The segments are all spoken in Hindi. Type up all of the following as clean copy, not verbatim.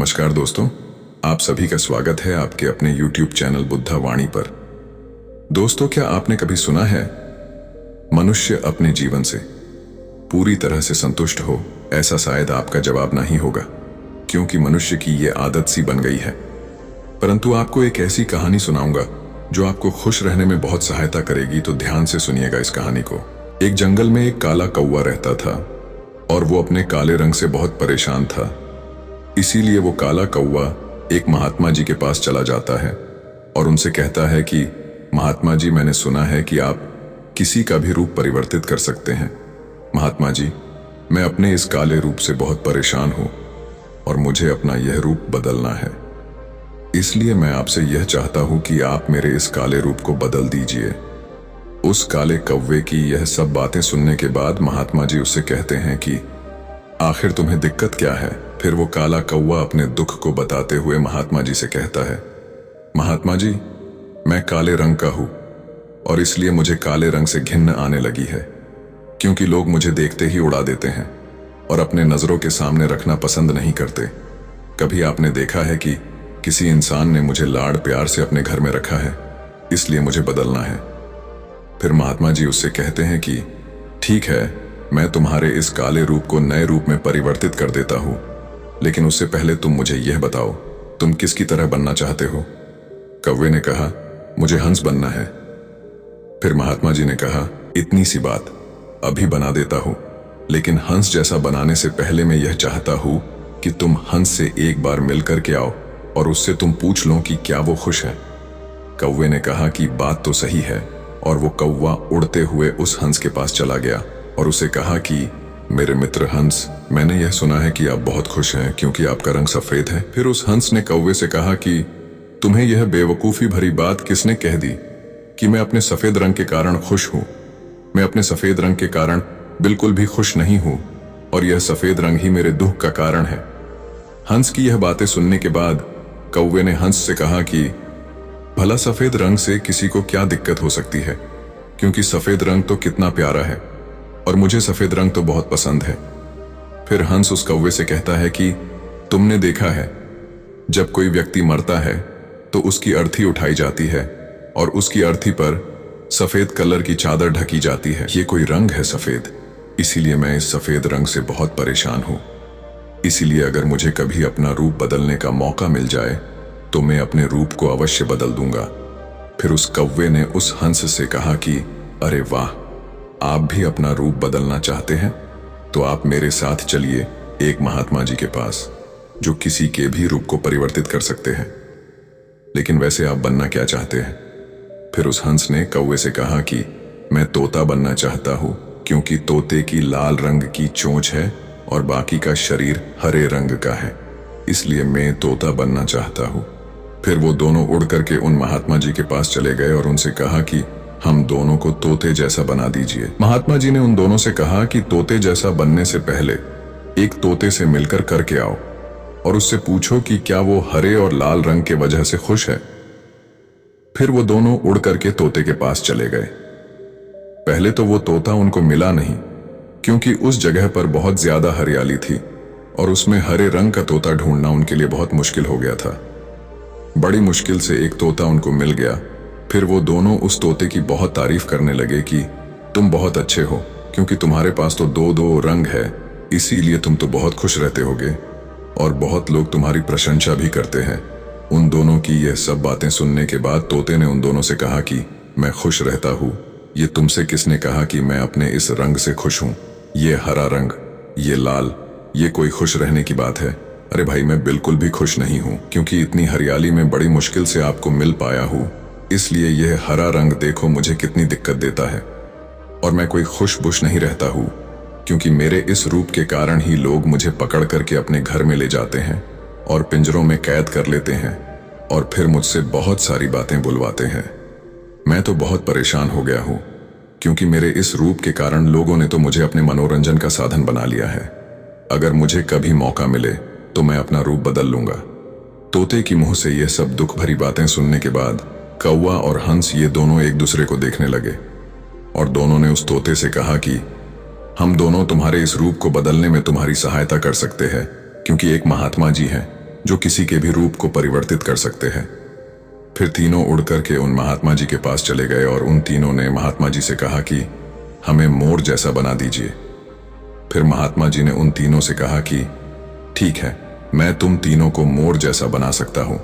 नमस्कार दोस्तों, आप सभी का स्वागत है आपके अपने YouTube चैनल बुद्धा वाणी पर। दोस्तों, क्या आपने कभी सुना है मनुष्य अपने जीवन से पूरी तरह से संतुष्ट हो? ऐसा शायद आपका जवाब नहीं होगा, क्योंकि मनुष्य की ये आदत सी बन गई है। परंतु आपको एक ऐसी कहानी सुनाऊंगा जो आपको खुश रहने में बहुत सहायता करेगी, तो ध्यान से सुनिएगा इस कहानी को। एक जंगल में एक काला कौवा रहता था और वो अपने काले रंग से बहुत परेशान था। इसीलिए वो काला कौवा एक महात्मा जी के पास चला जाता है और उनसे कहता है कि महात्मा जी, मैंने सुना है कि आप किसी का भी रूप परिवर्तित कर सकते हैं। महात्मा जी, मैं अपने इस काले रूप से बहुत परेशान हूं और मुझे अपना यह रूप बदलना है। इसलिए मैं आपसे यह चाहता हूं कि आप मेरे इस काले रूप को बदल दीजिए। उस काले कौवे की यह सब बातें सुनने के बाद महात्मा जी उससे कहते हैं कि आखिर तुम्हें दिक्कत क्या है? फिर वो काला कौवा अपने दुख को बताते हुए महात्मा जी से कहता है, महात्मा जी, मैं काले रंग का हूं और इसलिए मुझे काले रंग से घिन्न आने लगी है, क्योंकि लोग मुझे देखते ही उड़ा देते हैं और अपने नजरों के सामने रखना पसंद नहीं करते। कभी आपने देखा है कि किसी इंसान ने मुझे लाड़ प्यार से अपने घर में रखा है? इसलिए मुझे बदलना है। फिर महात्मा जी उससे कहते हैं कि ठीक है, मैं तुम्हारे इस काले रूप को नए रूप में परिवर्तित कर देता हूं, लेकिन उससे पहले तुम मुझे यह बताओ, तुम किसकी तरह बनना चाहते हो? कौवे ने कहा, मुझे हंस बनना है। फिर महात्मा जी ने कहा, इतनी सी बात, अभी बना देता हूं, लेकिन हंस जैसा बनाने से पहले मैं यह चाहता हूं कि तुम हंस से एक बार मिल करके आओ और उससे तुम पूछ लो कि क्या वो खुश है। कौवे ने कहा कि बात तो सही है, और वो कौवा उड़ते हुए उस हंस के पास चला गया और उसे कहा कि मेरे मित्र हंस, मैंने यह सुना है कि आप बहुत खुश हैं क्योंकि आपका रंग सफेद है। फिर उस हंस ने कौवे से कहा कि तुम्हें यह बेवकूफी भरी बात किसने कह दी कि मैं अपने सफेद रंग के कारण खुश हूं? मैं अपने सफेद रंग के कारण बिल्कुल भी खुश नहीं हूं और यह सफेद रंग ही मेरे दुख का कारण है। हंस की यह बातें सुनने के बाद कौवे ने हंस से कहा कि भला सफेद रंग से किसी को क्या दिक्कत हो सकती है, क्योंकि सफेद रंग तो कितना प्यारा है और मुझे सफेद रंग तो बहुत पसंद है। फिर हंस उस कौवे से कहता है कि तुमने देखा है, जब कोई व्यक्ति मरता है तो उसकी अर्थी उठाई जाती है और उसकी अर्थी पर सफेद कलर की चादर ढकी जाती है। ये कोई रंग है सफेद, इसीलिए मैं इस सफेद रंग से बहुत परेशान हूं। इसीलिए अगर मुझे कभी अपना रूप बदलने का मौका मिल जाए तो मैं अपने रूप को अवश्य बदल दूंगा। फिर उस कौवे ने उस हंस से कहा कि अरे वाह, आप भी अपना रूप बदलना चाहते हैं? तो आप मेरे साथ चलिए एक महात्मा जी के पास, जो किसी के भी रूप को परिवर्तित कर सकते हैं। लेकिन वैसे आप बनना क्या चाहते हैं? फिर उस हंस ने कौवे से कहा कि मैं तोता बनना चाहता हूं, क्योंकि तोते की लाल रंग की चोंच है और बाकी का शरीर हरे रंग का है, इसलिए मैं तोता बनना चाहता हूं। फिर वो दोनों उड़ करके उन महात्मा जी के पास चले गए और उनसे कहा कि हम दोनों को तोते जैसा बना दीजिए। महात्मा जी ने उन दोनों से कहा कि तोते जैसा बनने से पहले एक तोते से मिलकर करके आओ और उससे पूछो कि क्या वो हरे और लाल रंग के वजह से खुश है। फिर वो दोनों उड़ करके तोते के पास चले गए। पहले तो वो तोता उनको मिला नहीं, क्योंकि उस जगह पर बहुत ज्यादा हरियाली थी और उसमें हरे रंग का तोता ढूंढना उनके लिए बहुत मुश्किल हो गया था। बड़ी मुश्किल से एक तोता उनको मिल गया। फिर वो दोनों उस तोते की बहुत तारीफ करने लगे कि तुम बहुत अच्छे हो, क्योंकि तुम्हारे पास तो दो दो रंग है, इसीलिए तुम तो बहुत खुश रहते होगे और बहुत लोग तुम्हारी प्रशंसा भी करते हैं। उन दोनों की यह सब बातें सुनने के बाद तोते ने उन दोनों से कहा कि मैं खुश रहता हूं। ये तुमसे किसने कहा कि मैं अपने इस रंग से खुश हूं? ये हरा रंग, ये लाल, ये कोई खुश रहने की बात है? अरे भाई, मैं बिल्कुल भी खुश नहीं हूं, क्योंकि इतनी हरियाली में बड़ी मुश्किल से आपको मिल पाया हूं, इसलिए यह हरा रंग देखो मुझे कितनी दिक्कत देता है और मैं कोई खुश नहीं रहता हूं, क्योंकि मेरे इस रूप के कारण ही लोग मुझे पकड़ करके अपने घर में ले जाते हैं और पिंजरों में कैद कर लेते हैं और फिर मुझसे बहुत सारी बातें बुलवाते हैं। मैं तो बहुत परेशान हो गया हूं, क्योंकि मेरे इस रूप के कारण लोगों ने तो मुझे अपने मनोरंजन का साधन बना लिया है। अगर मुझे कभी मौका मिले तो मैं अपना रूप बदल लूंगा। तोते की मुंह से यह सब दुख भरी बातें सुनने के बाद कौवा और हंस ये दोनों एक दूसरे को देखने लगे और दोनों ने उस तोते से कहा कि हम दोनों तुम्हारे इस रूप को बदलने में तुम्हारी सहायता कर सकते हैं, क्योंकि एक महात्मा जी हैं जो किसी के भी रूप को परिवर्तित कर सकते हैं। फिर तीनों उड़ करके उन महात्मा जी के पास चले गए और उन तीनों ने महात्मा जी से कहा कि हमें मोर जैसा बना दीजिए। फिर महात्मा जी ने उन तीनों से कहा कि ठीक है, मैं तुम तीनों को मोर जैसा बना सकता हूं,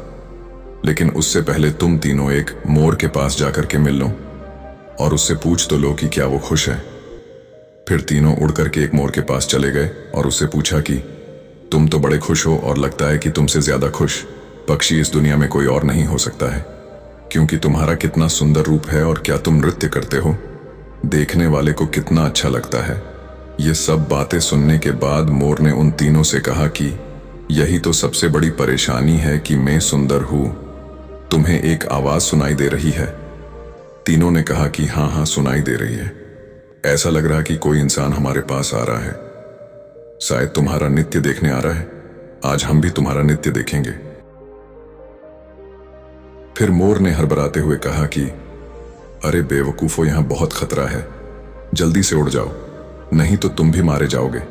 लेकिन उससे पहले तुम तीनों एक मोर के पास जाकर के मिल लो और उससे पूछ तो लो कि क्या वो खुश है। फिर तीनों उड़ करके एक मोर के पास चले गए और उससे पूछा कि तुम तो बड़े खुश हो और लगता है कि तुमसे ज्यादा खुश पक्षी इस दुनिया में कोई और नहीं हो सकता है, क्योंकि तुम्हारा कितना सुंदर रूप है और क्या तुम नृत्य करते हो, देखने वाले को कितना अच्छा लगता है। ये सब बातें सुनने के बाद मोर ने उन तीनों से कहा कि यही तो सबसे बड़ी परेशानी है कि मैं सुंदर हूं। तुम्हें एक आवाज सुनाई दे रही है? तीनों ने कहा कि हाँ हाँ सुनाई दे रही है। ऐसा लग रहा कि कोई इंसान हमारे पास आ रहा है, शायद तुम्हारा नृत्य देखने आ रहा है। आज हम भी तुम्हारा नृत्य देखेंगे। फिर मोर ने हड़बड़ाते हुए कहा कि अरे बेवकूफो, यहां बहुत खतरा है, जल्दी से उड़ जाओ, नहीं तो तुम भी मारे जाओगे।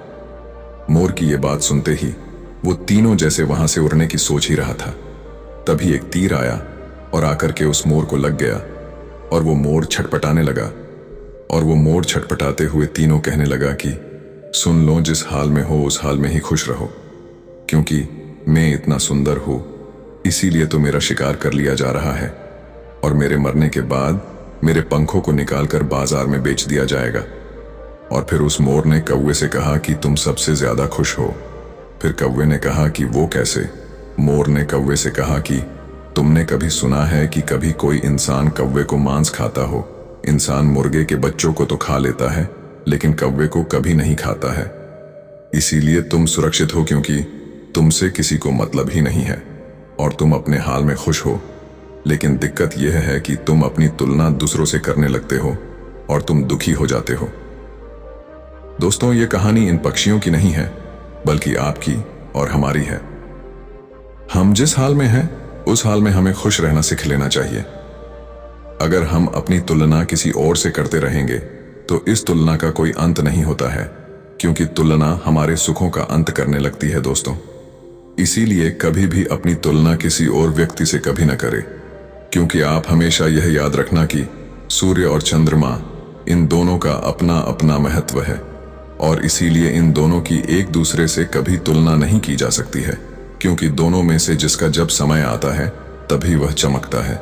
मोर की यह बात सुनते ही वो तीनों जैसे वहां से उड़ने की सोच ही रहा था, तभी एक तीर आया और आकर के उस मोर को लग गया और वो मोर छटपटाने लगा। और वो मोर छटपटाते हुए तीनों कहने लगा कि सुन लो, जिस हाल में हो उस हाल में ही खुश रहो, क्योंकि मैं इतना सुंदर हूं, इसीलिए तो मेरा शिकार कर लिया जा रहा है और मेरे मरने के बाद मेरे पंखों को निकालकर बाजार में बेच दिया जाएगा। और फिर उस मोर ने कौवे से कहा कि तुम सबसे ज्यादा खुश हो। फिर कौवे ने कहा कि वो कैसे? मोर ने कौवे से कहा कि तुमने कभी सुना है कि कभी कोई इंसान कौवे को मांस खाता हो? इंसान मुर्गे के बच्चों को तो खा लेता है, लेकिन कौवे को कभी नहीं खाता है। इसीलिए तुम सुरक्षित हो, क्योंकि तुमसे किसी को मतलब ही नहीं है और तुम अपने हाल में खुश हो। लेकिन दिक्कत यह है कि तुम अपनी तुलना दूसरों से करने लगते हो और तुम दुखी हो जाते हो। दोस्तों, ये कहानी इन पक्षियों की नहीं है, बल्कि आपकी और हमारी है। हम जिस हाल में हैं, उस हाल में हमें खुश रहना सीख लेना चाहिए। अगर हम अपनी तुलना किसी और से करते रहेंगे तो इस तुलना का कोई अंत नहीं होता है, क्योंकि तुलना हमारे सुखों का अंत करने लगती है दोस्तों। इसीलिए कभी भी अपनी तुलना किसी और व्यक्ति से कभी न करें, क्योंकि आप हमेशा यह याद रखना कि सूर्य और चंद्रमा, इन दोनों का अपना अपना महत्व है और इसीलिए इन दोनों की एक दूसरे से कभी तुलना नहीं की जा सकती है, क्योंकि दोनों में से जिसका जब समय आता है तभी वह चमकता है।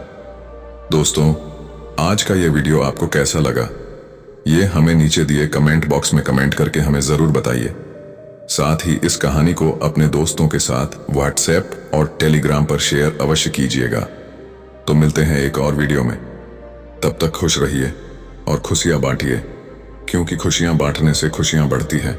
दोस्तों, आज का यह वीडियो आपको कैसा लगा, ये हमें नीचे दिए कमेंट बॉक्स में कमेंट करके हमें जरूर बताइए। साथ ही इस कहानी को अपने दोस्तों के साथ व्हाट्सएप और टेलीग्राम पर शेयर अवश्य कीजिएगा। तो मिलते हैं एक और वीडियो में, तब तक खुश रहिए और खुशियां बांटिए, क्योंकि खुशियां बांटने से खुशियां बढ़ती है।